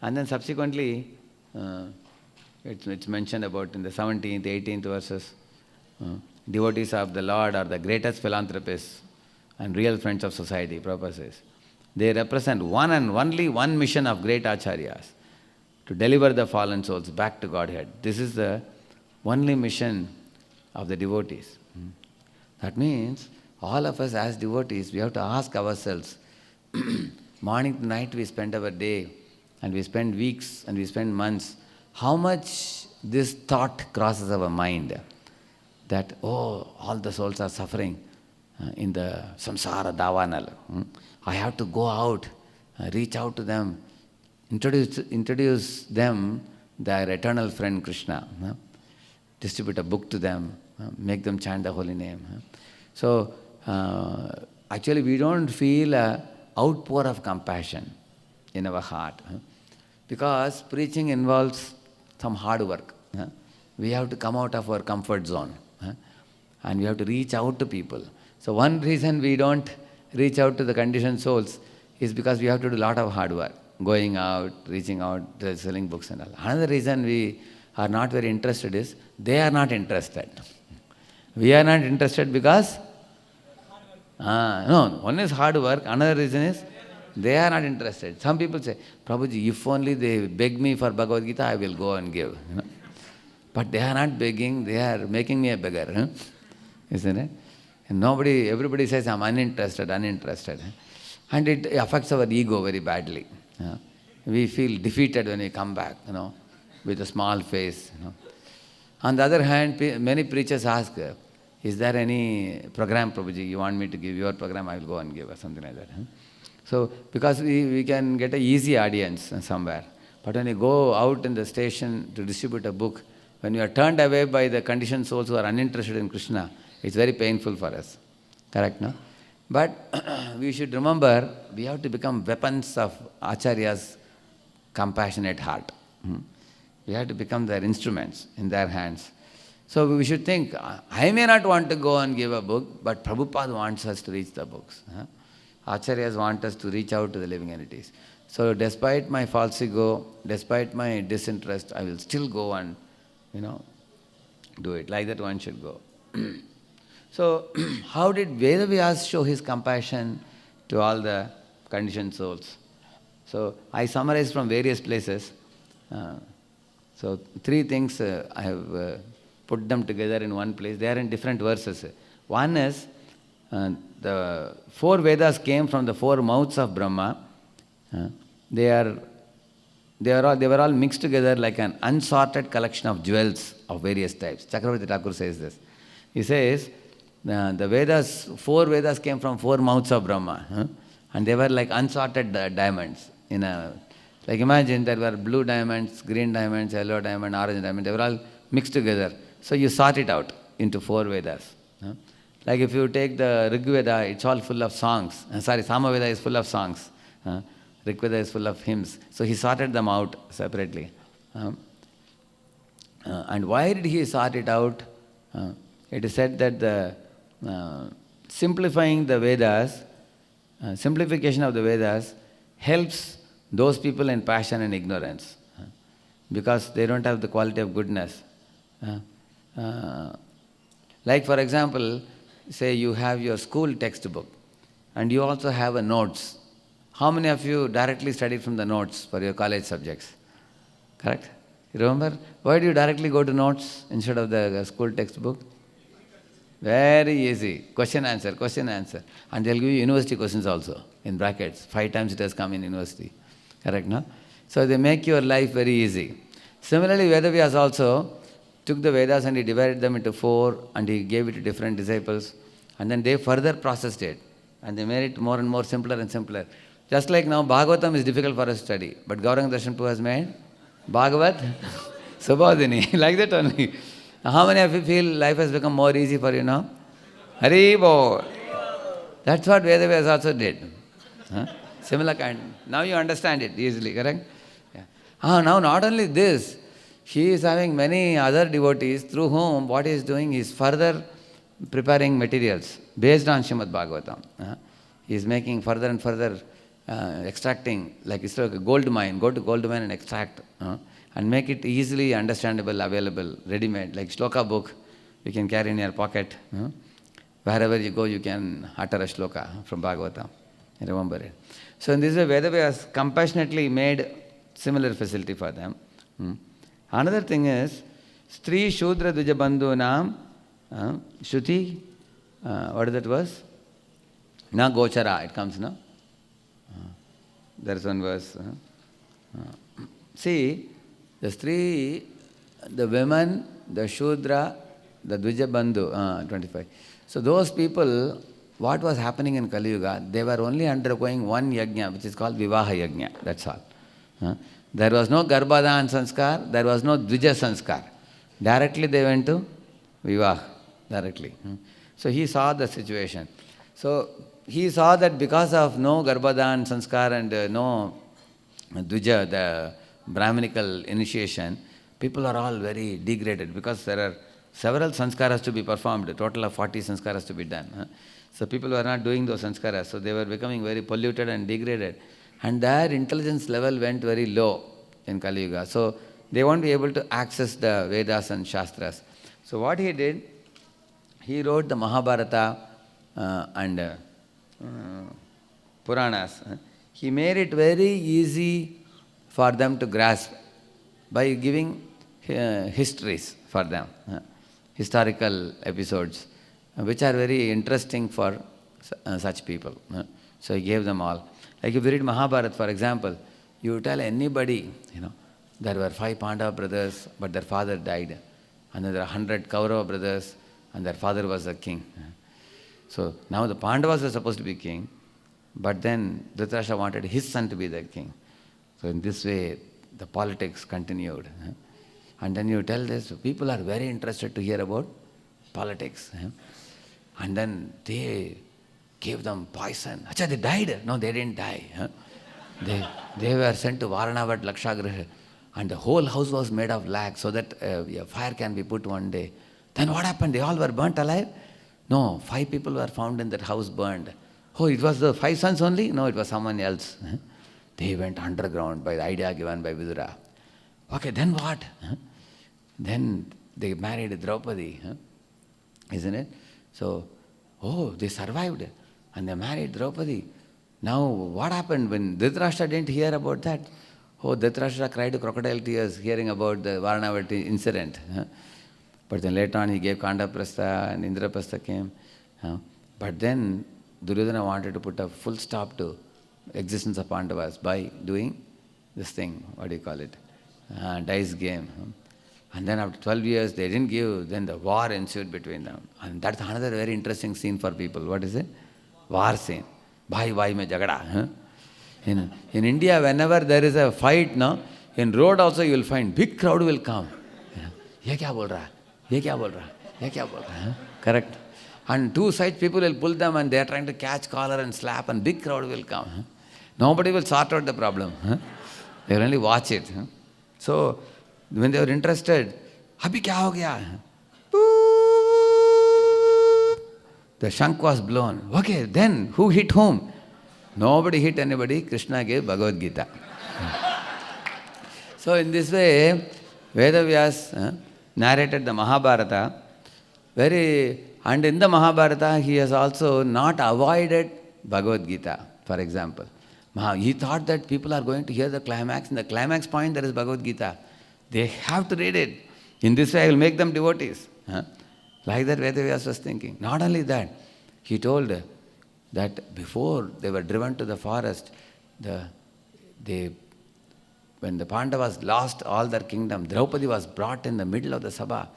And then subsequently, it's mentioned about in the 17th, 18th verses, devotees of the Lord are the greatest philanthropists and real friends of society, Prabhupada says. They represent one and only one mission of great acharyas, to deliver the fallen souls back to Godhead. This is the only mission of the devotees. That means all of us as devotees, we have to ask ourselves, morning to night we spend our day, and we spend weeks, and we spend months, how much this thought crosses our mind that, oh, all the souls are suffering in the samsara davanal. I have to go out, reach out to them, introduce them their eternal friend Krishna, distribute a book to them, make them chant the holy name. So, actually we don't feel an outpour of compassion in our heart, because preaching involves some hard work. We have to come out of our comfort zone, and we have to reach out to people. So one reason we don't reach out to the conditioned souls is because we have to do a lot of hard work, going out, reaching out, selling books and all. Another reason we are not very interested is they are not interested. We are not interested because, no, one is hard work, another reason is they are not interested. Some people say, Prabhuji, if only they beg me for Bhagavad Gita, I will go and give. But they are not begging, they are making me a beggar. Isn't it? And everybody says, I'm uninterested. And it affects our ego very badly. We feel defeated when we come back, with a small face. On the other hand, many preachers ask, is there any program, Prabhuji, you want me to give your program, I will go and give, or something like that. So, because we can get an easy audience somewhere. But when you go out in the station to distribute a book, when you are turned away by the conditioned souls who are uninterested in Krishna, it's very painful for us. Correct, no? But we should remember, we have to become weapons of Acharya's compassionate heart. We have to become their instruments in their hands. So we should think, I may not want to go and give a book, but Prabhupada wants us to reach the books. Acharyas want us to reach out to the living entities. So despite my false ego, despite my disinterest, I will still go and, do it. Like that one should go. So, how did Vedavyas show his compassion to all the conditioned souls? So, I summarized from various places. So, three things I have put them together in one place. They are in different verses. One is, the four Vedas came from the four mouths of Brahma. They were all mixed together like an unsorted collection of jewels of various types. Chakravarti Thakur says this. He says, the Vedas, four Vedas came from four mouths of Brahma, and they were like unsorted diamonds. Like imagine there were blue diamonds, green diamonds, yellow diamond, orange diamond. They were all mixed together. So you sort it out into four Vedas. Like if you take the Rig Veda, it's all full of songs. Sama Veda is full of songs. Rig Veda is full of hymns. So he sorted them out separately. And why did he sort it out? It is said that the simplification of the Vedas helps those people in passion and ignorance, because they don't have the quality of goodness. Like for example, say you have your school textbook and you also have a notes. How many of you directly studied from the notes for your college subjects? Correct? You remember? Why do you directly go to notes instead of the school textbook? Very easy. Question, answer. And they'll give you university questions also, in brackets. 5 times it has come in university. Correct, no? So they make your life very easy. Similarly, Vedavyas also took the Vedas and he divided them into 4 and he gave it to different disciples. And then they further processed it. And they made it more and more simpler and simpler. Just like now, Bhagavatam is difficult for us to study. But Gauranga Darshan Prabhu has made Bhagavat Subodhini. Like that only. How many of you feel life has become more easy for you now? Hari Bol. That's what Vedavyas also did. Similar kind. Now you understand it easily, correct? Yeah. Now not only this, he is having many other devotees through whom what he is doing is further preparing materials based on Srimad Bhagavatam. He is making further and further extracting, like it's like a gold mine. Go to gold mine and extract, and make it easily understandable, available, ready-made, like shloka book. You can carry in your pocket. Wherever you go, you can utter a shloka from Bhagavatam. Remember it. So in this way, Vedavyas compassionately made similar facility for them. Another thing is, Stri Shudra Dvija Bandhu Nam Shruti, what is that verse? Na Gochara, it comes, no? There is one verse. See, the Stri, the women, the Shudra, the Dvija Bandhu, 25. So those people, what was happening in Kali Yuga, they were only undergoing one yajna, which is called Vivaha yajna, that's all. There was no Garbhadhan sanskar, there was no Dvija sanskar. Directly they went to Vivah, directly. So he saw the situation. So he saw that because of no Garbhadhan sanskar and no Dvija, the Brahminical initiation, people are all very degraded because there are several sanskaras to be performed, a total of 40 sanskaras to be done. So people were not doing those sanskaras, so they were becoming very polluted and degraded. And their intelligence level went very low in Kali Yuga. So they won't be able to access the Vedas and Shastras. So what he did, he wrote the Mahabharata and Puranas. He made it very easy for them to grasp by giving histories for them, historical episodes, which are very interesting for such people. So he gave them all. Like if you read Mahabharata, for example, you tell anybody, there were 5 Pandava brothers, but their father died. And then there are 100 Kaurava brothers, and their father was a king. So now the Pandavas were supposed to be king, but then Dhritarashtra wanted his son to be the king. So in this way, the politics continued. And then you tell this, people are very interested to hear about politics. And then they gave them poison. Acha, they died? No, they didn't die. They were sent to Varanavat Lakshagraha, and the whole house was made of lac so that a fire can be put one day. Then what happened? They all were burnt alive? No, 5 people were found in that house burned. Oh, it was the 5 sons only? No, it was someone else. They went underground by the idea given by Vidura. Okay, then what? Then they married Draupadi, isn't it? So, they survived and they married Draupadi. Now, what happened when Dhritarashtra didn't hear about that? Dhritarashtra cried crocodile tears hearing about the Varanavati incident. But then later on he gave Kandaprastha and Indraprastha came. But then Duryodhana wanted to put a full stop to existence of Pandavas by doing this thing, what do you call it? Dice game. And then after 12 years they didn't give, then the war ensued between them. And that's another very interesting scene for people. What is it? War scene. Bhai mein jagada. In India, whenever there is a fight, in road also you will find big crowd will come. Ye kya bol raha? Ye kya bol raha? Ye kya bol raha? Correct. And 2 sides people will pull them and they are trying to catch collar and slap and big crowd will come. Nobody will sort out the problem. They will only watch it. So, when they were interested, Abhi kya ho gaya? The shank was blown. Okay, then who hit whom? Nobody hit anybody. Krishna gave Bhagavad Gita. So in this way, Vedavyas narrated the Mahabharata. And in the Mahabharata, he has also not avoided Bhagavad Gita, for example. He thought that people are going to hear the climax. In the climax point, there is Bhagavad Gita. They have to read it. In this way, I will make them devotees. Like that Vedavyas was thinking. Not only that, he told that before they were driven to the forest, when the Pandavas lost all their kingdom, Draupadi was brought in the middle of the Sabha.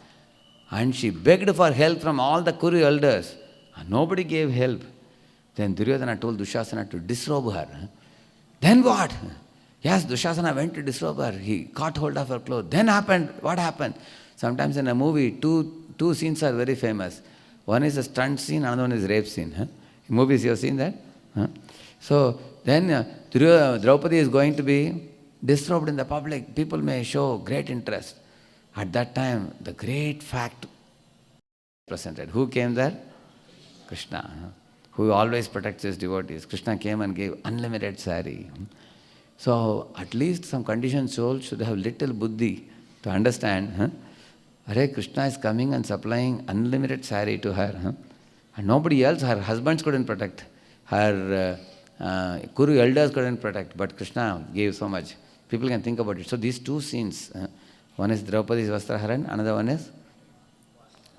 And she begged for help from all the Kuru elders. And nobody gave help. Then Duryodhana told Dushasana to disrobe her. Then what? Yes, Dushasana went to disrobe her. He caught hold of her clothes. Then what happened? Sometimes in a movie, two scenes are very famous. One is a stunt scene, another one is rape scene. In movies you have seen that? So then Draupadi is going to be disrobed in the public. People may show great interest. At that time, the great fact presented. Who came there? Krishna. who always protects his devotees. Krishna came and gave unlimited sari. So at least some conditioned soul should have little buddhi to understand, Hare Krishna is coming and supplying unlimited sari to her. And nobody else, her husbands couldn't protect, her Kuru elders couldn't protect, but Krishna gave so much. People can think about it. So these two scenes, one is Draupadi's Vastraharan, another one is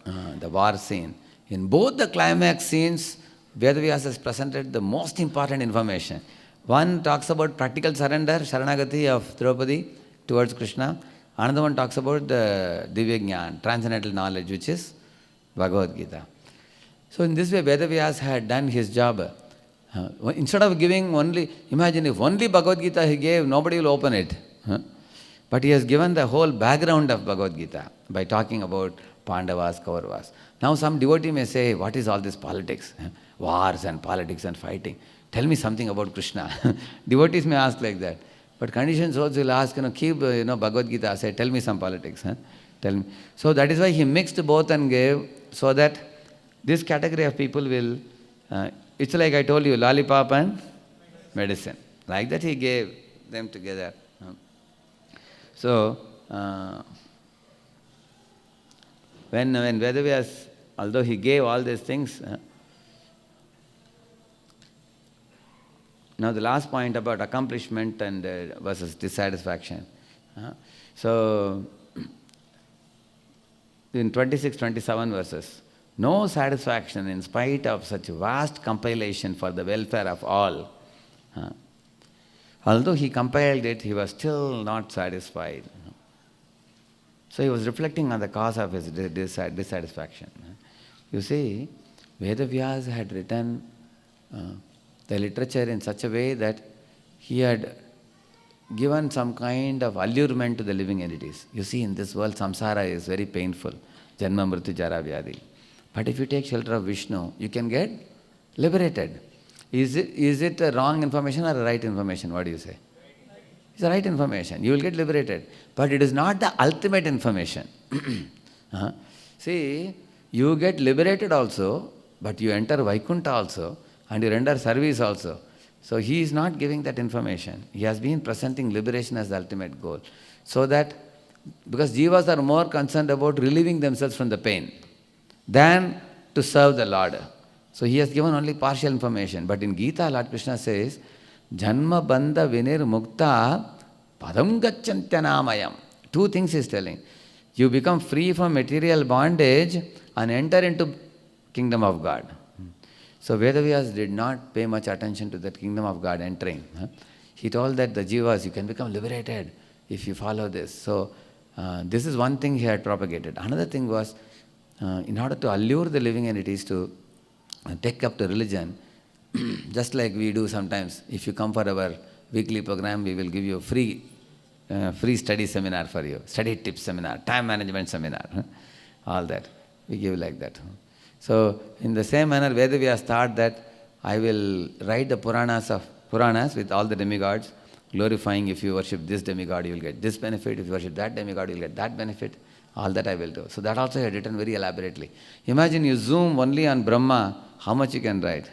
the war scene. In both the climax scenes, Vedavyasa has presented the most important information. One talks about practical surrender, Sharanagati of Draupadi towards Krishna. Another one talks about the Divya Jnana, transcendental knowledge, which is Bhagavad Gita. So in this way, Vedavyasa had done his job. Instead of giving only, imagine if only Bhagavad Gita he gave, nobody will open it. But he has given the whole background of Bhagavad Gita by talking about Pandavas, Kauravas. Now some devotee may say, what is all this politics? Wars and politics and fighting. Tell me something about Krishna. Devotees may ask like that. But conditioned souls will ask, keep Bhagavad Gita, say, tell me some politics. Tell me. So that is why he mixed both and gave, so that this category of people will, it's like I told you, lollipop and medicine. Like that he gave them together. So, when Vedavyas, although he gave all these things, now the last point about accomplishment and versus dissatisfaction. So, in 26, 27 verses, no satisfaction in spite of such vast compilation for the welfare of all. Although he compiled it, he was still not satisfied. So he was reflecting on the cause of his dissatisfaction. You see, Vedavyasa had written the literature in such a way that he had given some kind of allurement to the living entities. You see, in this world, samsara is very painful. Janma, mrityu, jara, vyadi. But if you take shelter of Vishnu, you can get liberated. Is it a wrong information or a right information? What do you say? It's the right information. You will get liberated. But it is not the ultimate information. See, you get liberated also, but you enter Vaikuntha also, and you render service also. So he is not giving that information. He has been presenting liberation as the ultimate goal. So that, because jivas are more concerned about relieving themselves from the pain than to serve the Lord. So he has given only partial information. But in Gita, Lord Krishna says, Janma bandha vinir mukta padam gacchantanamayam. Two things he is telling. You become free from material bondage and enter into kingdom of God. So Vedavyas did not pay much attention to that kingdom of God entering. He told that the jivas, you can become liberated if you follow this. So this is one thing he had propagated. Another thing was, in order to allure the living entities to take up the religion, just like we do sometimes. If you come for our weekly program, we will give you a free study seminar for you, study tips seminar, time management seminar, all that. We give like that. So, in the same manner, Vedavyas thought that I will write the Puranas with all the demigods, glorifying if you worship this demigod, you will get this benefit, if you worship that demigod, you will get that benefit. All that I will do. So that also I had written very elaborately. Imagine you zoom only on Brahma, how much you can write.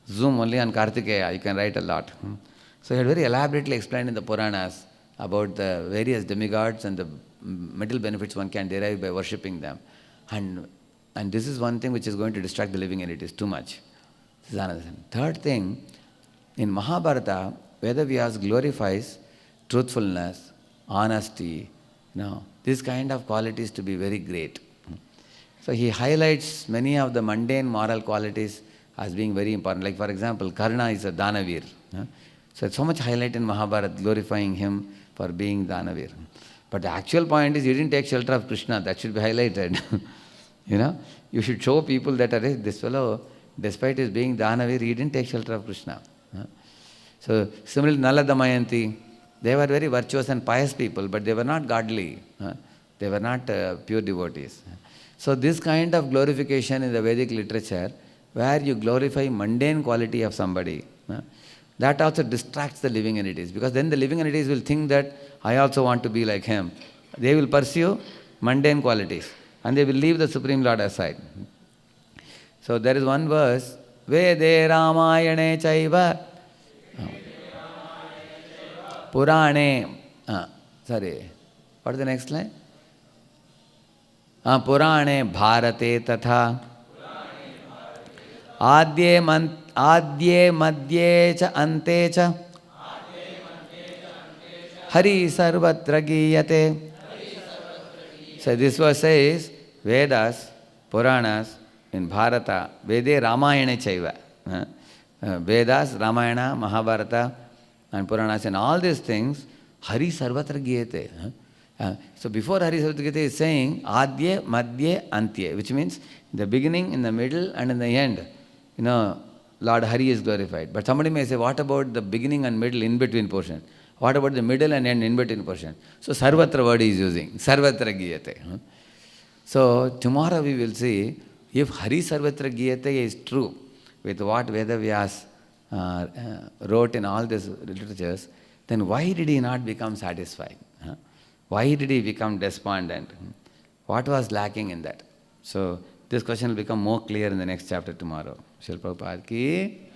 Zoom only on Kartikeya, you can write a lot. So he had very elaborately explained in the Puranas about the various demigods and the material benefits one can derive by worshipping them. And this is one thing which is going to distract the living entities too much. This is another thing. Third thing, in Mahabharata, Vedavyas glorifies truthfulness, honesty, these kind of qualities to be very great. So he highlights many of the mundane moral qualities as being very important. Like for example, Karna is a Danavir. So it's so much highlight in Mahabharata, glorifying him for being Danavir. But the actual point is, he didn't take shelter of Krishna. That should be highlighted. You should show people that this fellow, despite his being Danavir, he didn't take shelter of Krishna. So similarly, Nala Damayanti, they were very virtuous and pious people, but they were not godly. They were not pure devotees. So this kind of glorification in the Vedic literature, where you glorify mundane quality of somebody, that also distracts the living entities, because then the living entities will think that I also want to be like him. They will pursue mundane qualities and they will leave the Supreme Lord aside. So there is one verse Vede Ramayane Chaiva Purane. Sorry. What is the next line? Purane Bharate Tatha Adye Madhye Cha Ante Cha Hari Sarvatra Giyate. So this verse says Vedas, Puranas, in Bharata, Vede Ramayana Chaiva. Vedas, Ramayana, Mahabharata, and Puranas, and all these things, Hari Sarvatra Giyate. So before Hari Sarvatra Giyate is saying Adye, Madhye, Antye, which means in the beginning, in the middle, and in the end, Lord Hari is glorified. But somebody may say, what about the beginning and middle, in between portion? What about the middle and end, in between portion? So Sarvatra word is using, Sarvatra Giyate. So tomorrow we will see if Hari Sarvatra Giyate is true with what Vedavyas wrote in all these literatures, then why did he not become satisfied? Why did he become despondent? What was lacking in that? So this question will become more clear in the next chapter tomorrow. Srila Prabhupada ki